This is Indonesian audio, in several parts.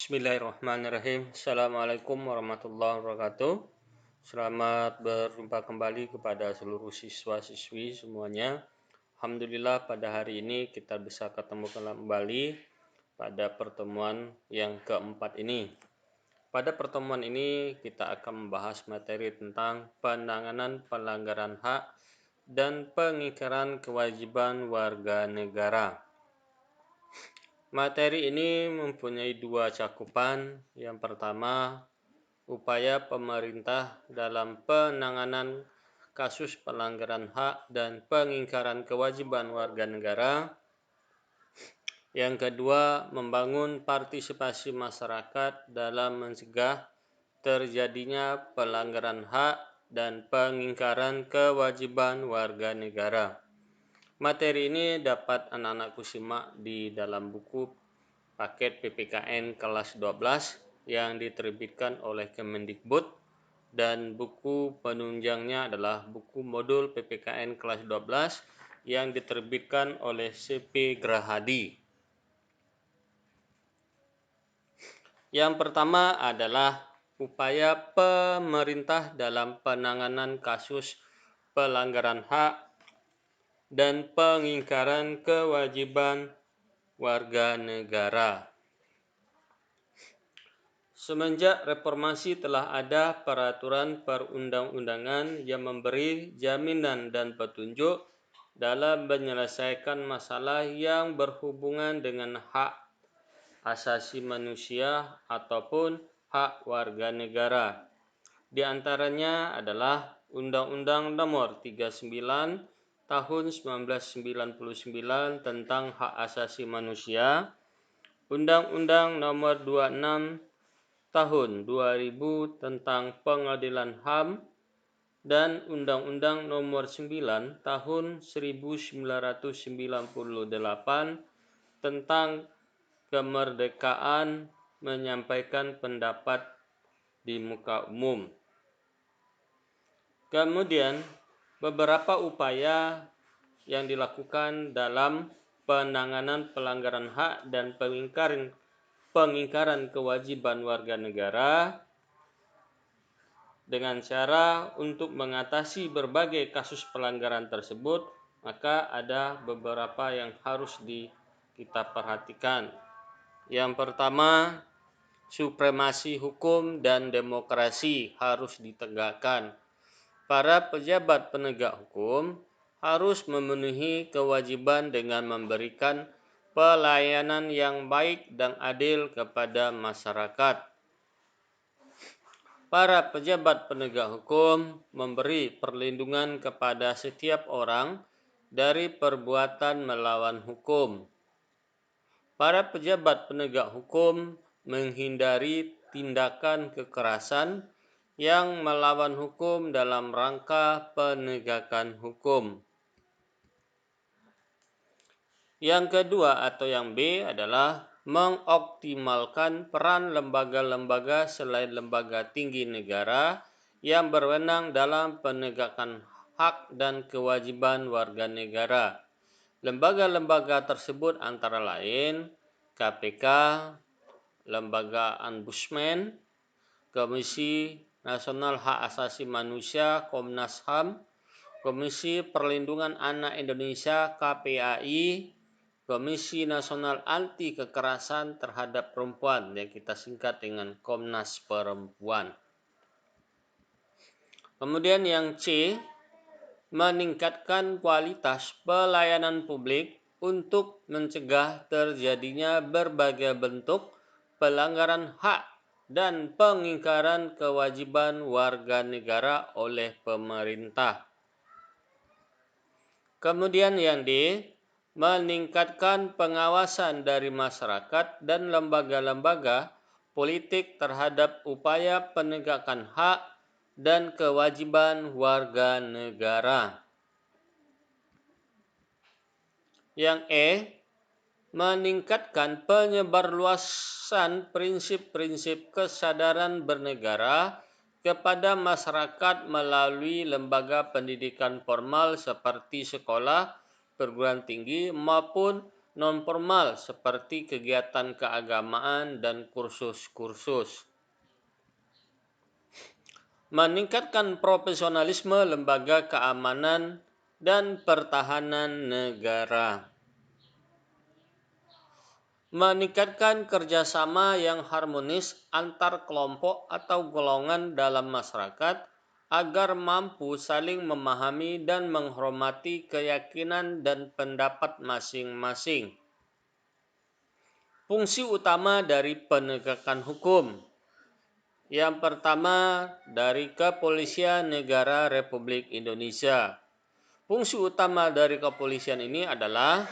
Bismillahirrahmanirrahim. Assalamualaikum warahmatullahi wabarakatuh. Selamat berjumpa kembali kepada seluruh siswa-siswi semuanya. Alhamdulillah pada hari ini kita bisa ketemu kembali pada pertemuan yang keempat ini. Pada pertemuan ini kita akan membahas materi tentang penanganan pelanggaran hak dan pengingkaran kewajiban warga negara. Materi ini mempunyai dua cakupan. Yang pertama, upaya pemerintah dalam penanganan kasus pelanggaran hak dan pengingkaran kewajiban warga negara. Yang kedua, membangun partisipasi masyarakat dalam mencegah terjadinya pelanggaran hak dan pengingkaran kewajiban warga negara. Materi ini dapat anak-anakku simak di dalam buku paket PPKN kelas 12 yang diterbitkan oleh Kemendikbud, dan buku penunjangnya adalah buku modul PPKN kelas 12 yang diterbitkan oleh CP Grahadi. Yang pertama adalah upaya pemerintah dalam penanganan kasus pelanggaran hak dan pengingkaran kewajiban warga negara. Semenjak reformasi telah ada peraturan perundang-undangan yang memberi jaminan dan petunjuk dalam menyelesaikan masalah yang berhubungan dengan hak asasi manusia ataupun hak warga negara. Di antaranya adalah Undang-Undang Nomor 39 Tahun 1999 tentang Hak Asasi Manusia, Undang-Undang Nomor 26 Tahun 2000 tentang Pengadilan HAM, dan Undang-Undang Nomor 9 Tahun 1998 tentang kemerdekaan menyampaikan pendapat di muka umum. Kemudian, beberapa upaya yang dilakukan dalam penanganan pelanggaran hak dan pengingkaran kewajiban warga negara dengan cara untuk mengatasi berbagai kasus pelanggaran tersebut, maka ada beberapa yang harus kita perhatikan. Yang pertama, supremasi hukum dan demokrasi harus ditegakkan. Para pejabat penegak hukum harus memenuhi kewajiban dengan memberikan pelayanan yang baik dan adil kepada masyarakat. Para pejabat penegak hukum memberi perlindungan kepada setiap orang dari perbuatan melawan hukum. Para pejabat penegak hukum menghindari tindakan kekerasan yang melawan hukum dalam rangka penegakan hukum. Yang kedua atau yang B adalah mengoptimalkan peran lembaga-lembaga selain lembaga tinggi negara yang berwenang dalam penegakan hak dan kewajiban warga negara. Lembaga-lembaga tersebut antara lain KPK, Lembaga Ombudsman, Komisi Nasional Hak Asasi Manusia Komnas HAM, Komisi Perlindungan Anak Indonesia KPAI, Komisi Nasional Anti Kekerasan Terhadap Perempuan yang kita singkat dengan Komnas Perempuan. Kemudian yang C, meningkatkan kualitas pelayanan publik untuk mencegah terjadinya berbagai bentuk pelanggaran hak dan pengingkaran kewajiban warga negara oleh pemerintah. Kemudian yang D, meningkatkan pengawasan dari masyarakat dan lembaga-lembaga politik terhadap upaya penegakan hak dan kewajiban warga negara. Yang E, meningkatkan penyebarluasan prinsip-prinsip kesadaran bernegara kepada masyarakat melalui lembaga pendidikan formal seperti sekolah, perguruan tinggi maupun non-formal seperti kegiatan keagamaan dan kursus-kursus. Meningkatkan profesionalisme lembaga keamanan dan pertahanan negara. Meningkatkan kerjasama yang harmonis antar kelompok atau golongan dalam masyarakat agar mampu saling memahami dan menghormati keyakinan dan pendapat masing-masing. Fungsi utama dari penegakan hukum. Yang pertama, dari Kepolisian Negara Republik Indonesia. Fungsi utama dari kepolisian ini adalah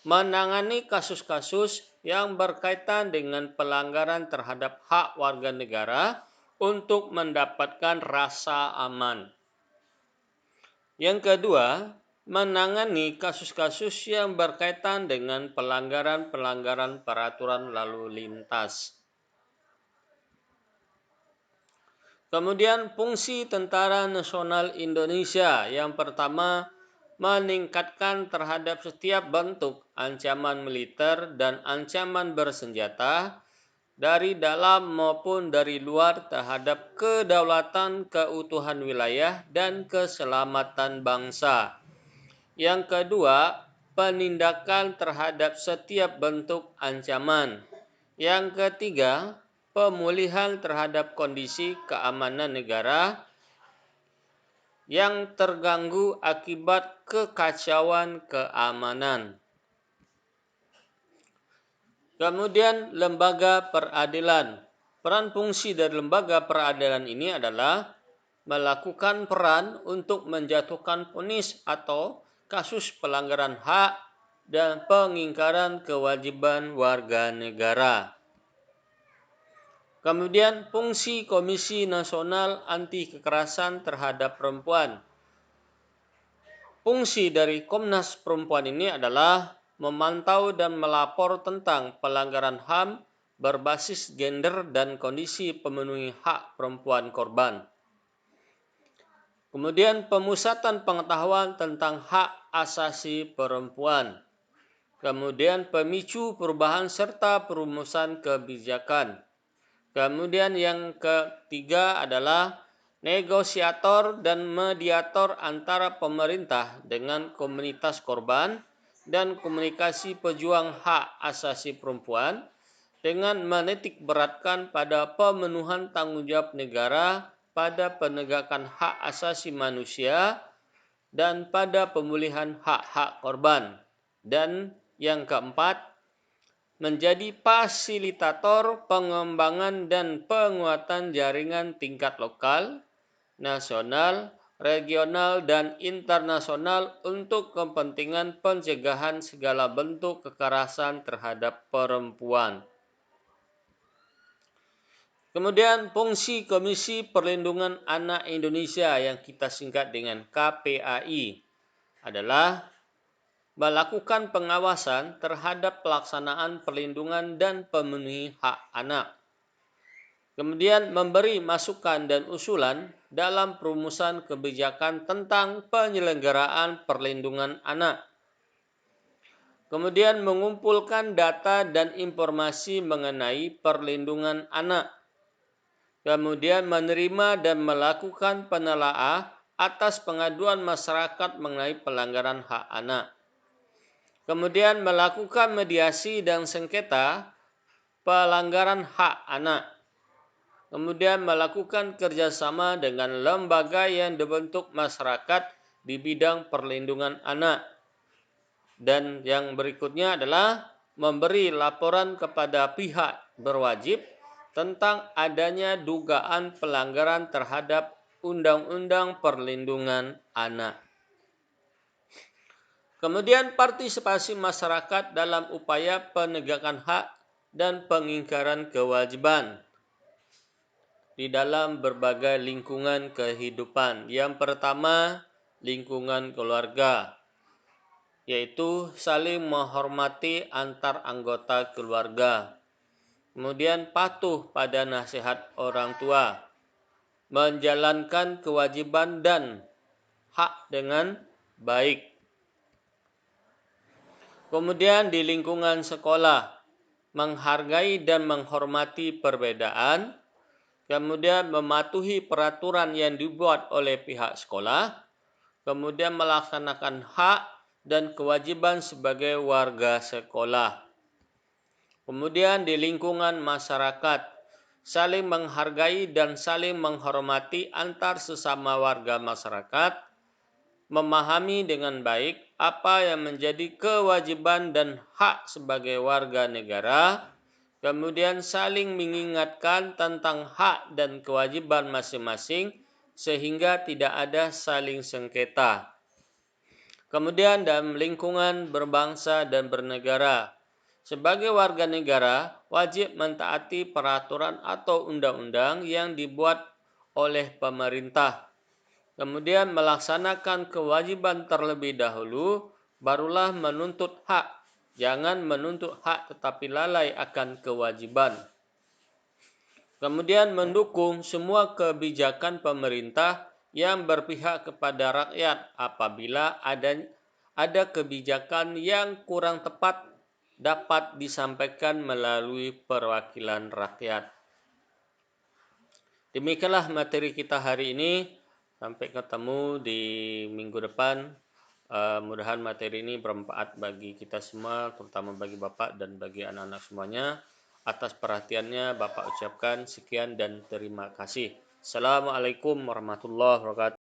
menangani kasus-kasus yang berkaitan dengan pelanggaran terhadap hak warga negara untuk mendapatkan rasa aman. Yang kedua, menangani kasus-kasus yang berkaitan dengan pelanggaran-pelanggaran peraturan lalu lintas. Kemudian fungsi Tentara Nasional Indonesia. Yang pertama, meningkatkan terhadap setiap bentuk ancaman militer dan ancaman bersenjata dari dalam maupun dari luar terhadap kedaulatan, keutuhan wilayah, dan keselamatan bangsa. Yang kedua, penindakan terhadap setiap bentuk ancaman. Yang ketiga, pemulihan terhadap kondisi keamanan negara yang terganggu akibat kekacauan keamanan. Kemudian lembaga peradilan. Peran fungsi dari lembaga peradilan ini adalah melakukan peran untuk menjatuhkan vonis atau kasus pelanggaran hak dan pengingkaran kewajiban warga negara. Kemudian fungsi Komisi Nasional Anti Kekerasan Terhadap Perempuan. Fungsi dari Komnas Perempuan ini adalah memantau dan melapor tentang pelanggaran HAM berbasis gender dan kondisi pemenuhi hak perempuan korban. Kemudian pemusatan pengetahuan tentang hak asasi perempuan. Kemudian pemicu perubahan serta perumusan kebijakan. Kemudian yang ketiga adalah negosiator dan mediator antara pemerintah dengan komunitas korban dan komunikasi pejuang hak asasi perempuan dengan menitik beratkan pada pemenuhan tanggung jawab negara pada penegakan hak asasi manusia dan pada pemulihan hak-hak korban. Dan yang keempat, menjadi fasilitator pengembangan dan penguatan jaringan tingkat lokal, nasional, regional, dan internasional untuk kepentingan pencegahan segala bentuk kekerasan terhadap perempuan. Kemudian fungsi Komisi Perlindungan Anak Indonesia yang kita singkat dengan KPAI adalah melakukan pengawasan terhadap pelaksanaan perlindungan dan pemenuhi hak anak. Kemudian memberi masukan dan usulan dalam perumusan kebijakan tentang penyelenggaraan perlindungan anak. Kemudian mengumpulkan data dan informasi mengenai perlindungan anak. Kemudian menerima dan melakukan penelaah atas pengaduan masyarakat mengenai pelanggaran hak anak. Kemudian melakukan mediasi dan sengketa pelanggaran hak anak. Kemudian melakukan kerjasama dengan lembaga yang dibentuk masyarakat di bidang perlindungan anak. Dan yang berikutnya adalah memberi laporan kepada pihak berwajib tentang adanya dugaan pelanggaran terhadap Undang-Undang Perlindungan Anak. Kemudian partisipasi masyarakat dalam upaya penegakan hak dan pengingkaran kewajiban di dalam berbagai lingkungan kehidupan. Yang pertama, lingkungan keluarga, yaitu saling menghormati antar anggota keluarga. Kemudian patuh pada nasihat orang tua, menjalankan kewajiban dan hak dengan baik. Kemudian di lingkungan sekolah, menghargai dan menghormati perbedaan, kemudian mematuhi peraturan yang dibuat oleh pihak sekolah, kemudian melaksanakan hak dan kewajiban sebagai warga sekolah. Kemudian di lingkungan masyarakat, saling menghargai dan saling menghormati antar sesama warga masyarakat, memahami dengan baik apa yang menjadi kewajiban dan hak sebagai warga negara, kemudian saling mengingatkan tentang hak dan kewajiban masing-masing sehingga tidak ada saling sengketa. Kemudian dalam lingkungan berbangsa dan bernegara, sebagai warga negara wajib mentaati peraturan atau undang-undang yang dibuat oleh pemerintah. Kemudian melaksanakan kewajiban terlebih dahulu, barulah menuntut hak. Jangan menuntut hak tetapi lalai akan kewajiban. Kemudian mendukung semua kebijakan pemerintah yang berpihak kepada rakyat apabila ada kebijakan yang kurang tepat dapat disampaikan melalui perwakilan rakyat. Demikianlah materi kita hari ini. Sampai ketemu di minggu depan. Mudah-mudahan materi ini bermanfaat bagi kita semua, terutama bagi Bapak dan bagi anak-anak semuanya. Atas perhatiannya Bapak ucapkan sekian dan terima kasih. Assalamualaikum warahmatullahi wabarakatuh.